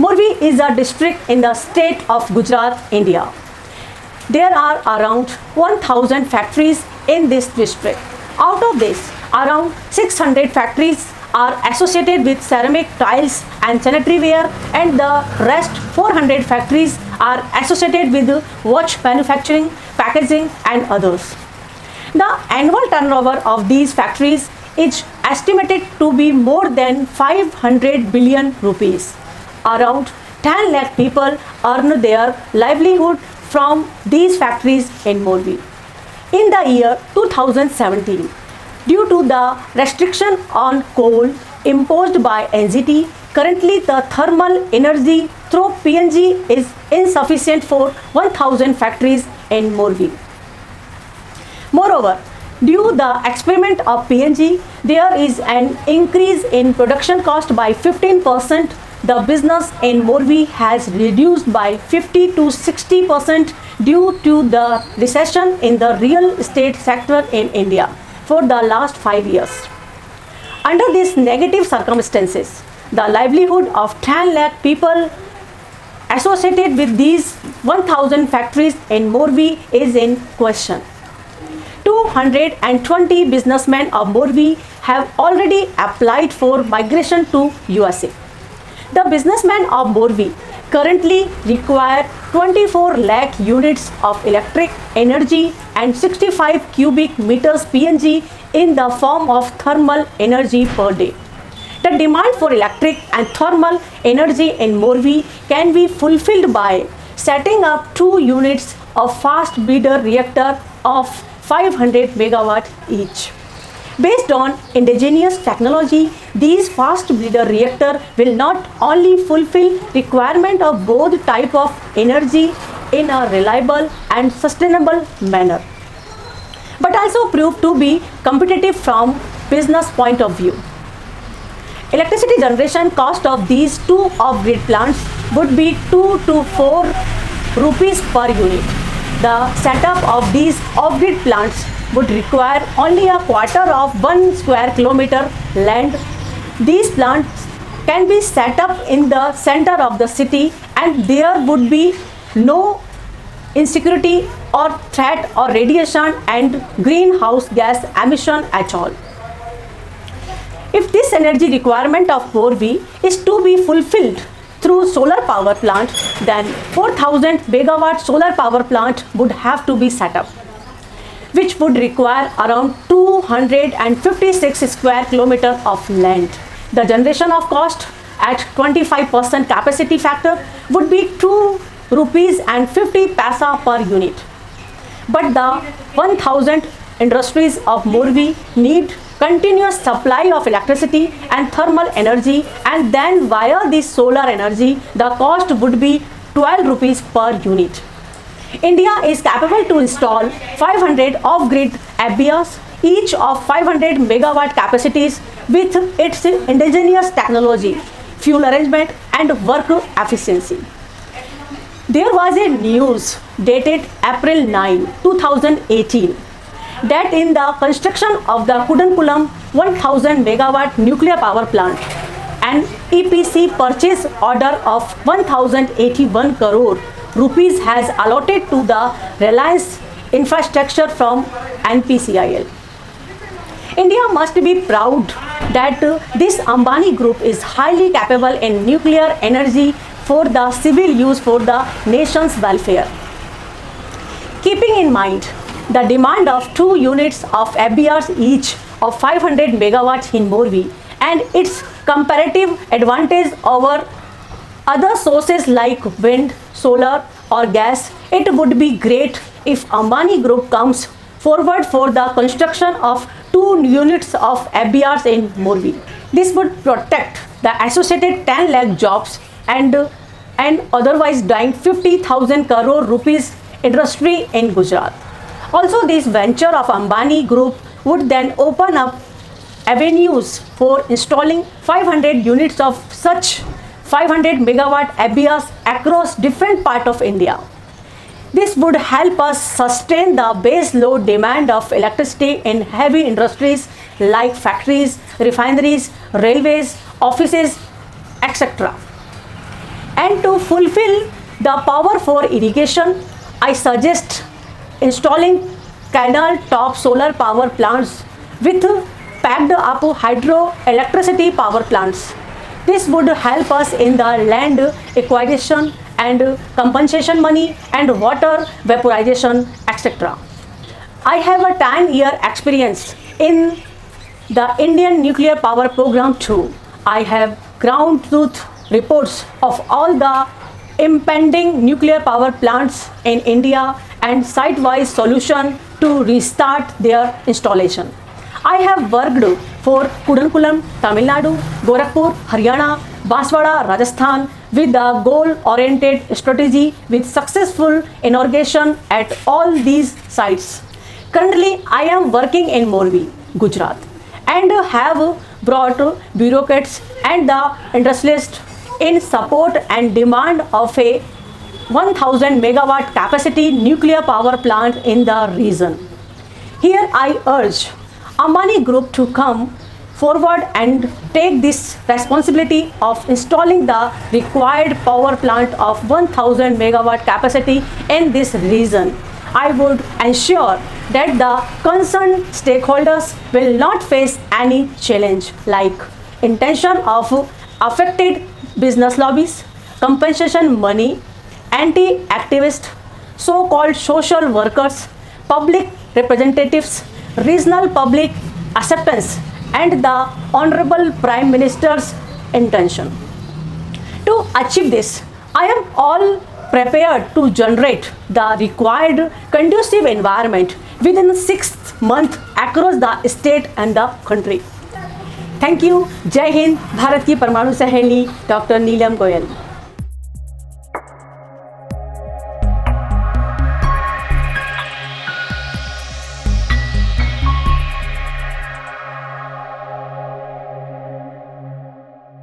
Morbi is a district in the state of Gujarat, India. There are around 1000 factories in this district. Out of this, around 600 factories are associated with ceramic tiles and sanitary ware, and the rest 400 factories are associated with watch manufacturing, packaging and others. The annual turnover of these factories is estimated to be more than 500 billion rupees. Around 10 lakh people earn their livelihood from these factories in Morbi. In the year 2017, due to the restriction on coal imposed by NGT, currently the thermal energy through PNG is insufficient for 1000 factories in Morbi. Moreover, due to the experiment of PNG, there is an increase in production cost by 15%. The business in Morbi has reduced by 50 to 60% due to the recession in the real estate sector in India for the last 5 years. Under these negative circumstances, the livelihood of 10 lakh people associated with these 1000 factories in Morbi is in question. 220 businessmen of Morbi have already applied for migration to USA. The businessmen of Morbi currently require 24 lakh units of electric energy and 65 cubic meters PNG in the form of thermal energy per day. The demand for electric and thermal energy in Morbi can be fulfilled by setting up 2 units of fast breeder reactor of 500 megawatt each. Based on indigenous technology, these fast breeder reactor will not only fulfill requirement of both type of energy in a reliable and sustainable manner, but also prove to be competitive from business point of view. Electricity generation cost of these 2 off-grid plants would be 2 to 4 rupees per unit. The setup of these off-grid plants would require only a quarter of 1 square kilometer land. These plants can be set up in the center of the city, and there would be no insecurity or threat or radiation and greenhouse gas emission at all. If this energy requirement of Morbi is to be fulfilled through solar power plant, then 4000 megawatt solar power plant would have to be set up, which would require around 256 square kilometer of land. The generation of cost at 25% capacity factor would be 2 rupees and 50 paisa per unit. But the 1000 industries of Morbi need continuous supply of electricity and thermal energy, and then via this solar energy, the cost would be 12 rupees per unit. India is capable to install 500 off-grid FBRs, each of 500 megawatt capacities, with its indigenous technology, fuel arrangement and work efficiency. There was a news dated April 9, 2018 that in the construction of the Kudankulam 1000 megawatt nuclear power plant, an EPC purchase order of 1081 crore rupees has allotted to the Reliance infrastructure from NPCIL. India must be proud that this Ambani group is highly capable in nuclear energy for the civil use for the nation's welfare. Keeping in mind the demand of 2 units of FBRs each of 500 megawatts in Morbi and its comparative advantage over other sources like wind, solar or gas, it would be great if Ambani Group comes forward for the construction of 2 units of FBRs in Morbi. This would protect the associated 10 lakh jobs and otherwise dying 50,000 crore rupees industry in Gujarat. Also, this venture of Ambani Group would then open up avenues for installing 500 units of such 500 megawatt FBRs across different parts of India. This would help us sustain the base load demand of electricity in heavy industries like factories, refineries, railways, offices, etc. And to fulfill the power for irrigation, I suggest installing canal top solar power plants with packed up hydroelectricity power plants. This would help us in the land acquisition and compensation money and water vaporization, etc. I have a 10-year experience in the Indian nuclear power program too. I have ground truth reports of all the impending nuclear power plants in India and site-wise solution to restart their installation. I have worked for Kudankulam, Tamil Nadu, Gorakhpur, Haryana, Banswara, Rajasthan with the goal-oriented strategy with successful inauguration at all these sites. Currently, I am working in Morbi, Gujarat, and have brought bureaucrats and the industrialists in support and demand of a 1000 megawatt capacity nuclear power plant in the region. Here I urge Ambani Group to come forward and take this responsibility of installing the required power plant of 1000 megawatt capacity in this region. I would ensure that the concerned stakeholders will not face any challenge like intention of affected business lobbies, compensation money, anti-activists, so-called social workers, public representatives, regional public acceptance, and the Honorable Prime Minister's intention. To achieve this, I am all prepared to generate the required conducive environment within 6 months across the state and the country. Thank you. Jai Hind. Bharat की परमाणु सहेली doctor नीलम गोयल.